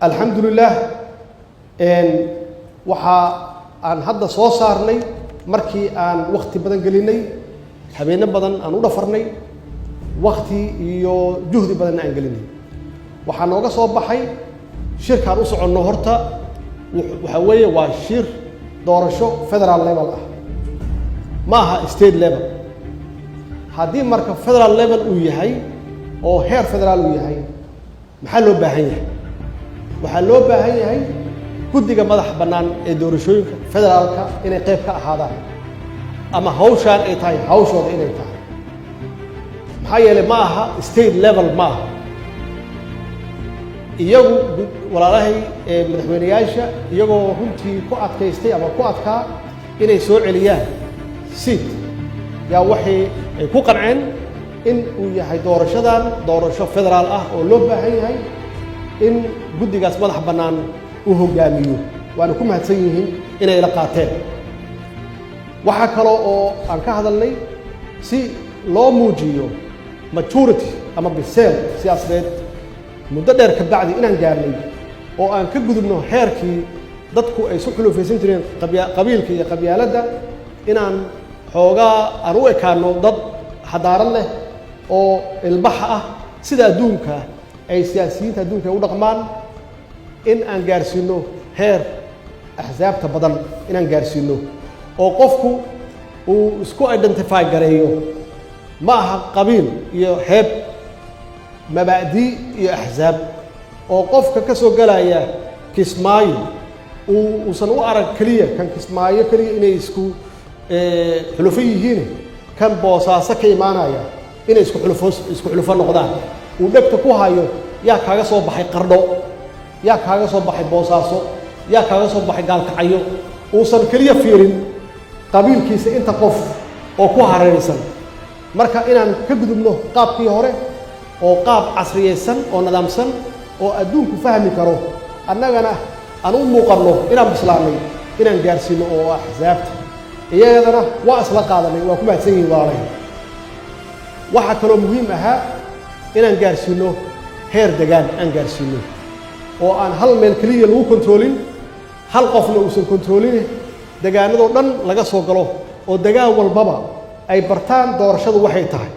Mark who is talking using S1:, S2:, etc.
S1: الحمد لله إن وحا عن هذا صارني مركي عن وقت بدن قليني حبينا بدن عن ودفرني وقتي يو جهد بدن عن قليني وحنوجا صباحي شركة رؤوس النهرتا وحويه وشير دورشو فدرال ليفل معها ستيت ليفل هذه مركب فدرال ليفل وياهي أو هير فدرال وياهي محله باهيه وحلو باهيه guddiga madax bannaan ee doorashooyinka federaalka inay qayb ka ahaadaan ama hawshaan ay tahay hawshooda inay tahay maxaa yeelay ma aha state level ma aha iyagu walaalahay madaxweynayaasha iyagoo runtii ku adkaystay ama ku adkaa inay soo celiyaan seat yaa waxay ay ku qanceen in uu yahay doorashadan doorasho federaal ah oo loo baahan yahay in guddigaas madax bannaan وهجاميو وأنا كم هتسيهم إن إلى قاتل وحكلوا عن كهذا اللي سي لو موجيو maturity أما بالسير سياسة مدة كبعدي إن جامي أو أن كجذب إنه حركي ضدكو أي سكلو في سنتين قبيل كي قبيلة ده إن عن حوجا أروي كانوا ضد حضار له أو البحة سيدا دونك أي سياسيين تدونك ودقمان إن أنجارسينو هير أحزاب تبادل إن أنجارسينو أو قفكو وسكو identify جريو معها قبيل يحب مبادئ أحزاب أو قفك كسو جلايا كسماي وصنوا أرك كلية كان كسماي كلية إن يسكو حلفيه هنا كان بوصاصة كيمانا إن يسكو حلفان نقدان ودكتكو هايو يا كاغا صوب حي قردو يا كاغا صوب حي بوصاصو يا كاغا صوب حي قال كعيو وصل كلية فيرين قبيل كيس أنت قف أو كو هريسن marka inaan ka gudubno qaabkii hore oo qaab casriyeysan oo nidaamsan oo adduunku fahmi karo annagana aan u muuqano inaan bislaanay inaan gaarsiino oo axzaabta iyadana waa isla qaadanay waa ku mahadsan yihiin waalay waxa kale oo muhiim ah inaan gaarsiino heer degaan aan gaarsiino oo aan hal meel kaliya lagu kontroolin hal qofna uusan kontroolin degaanadoo dhan laga soo galo oo degaan walbaba ay bartaan doorashadu waxay tahay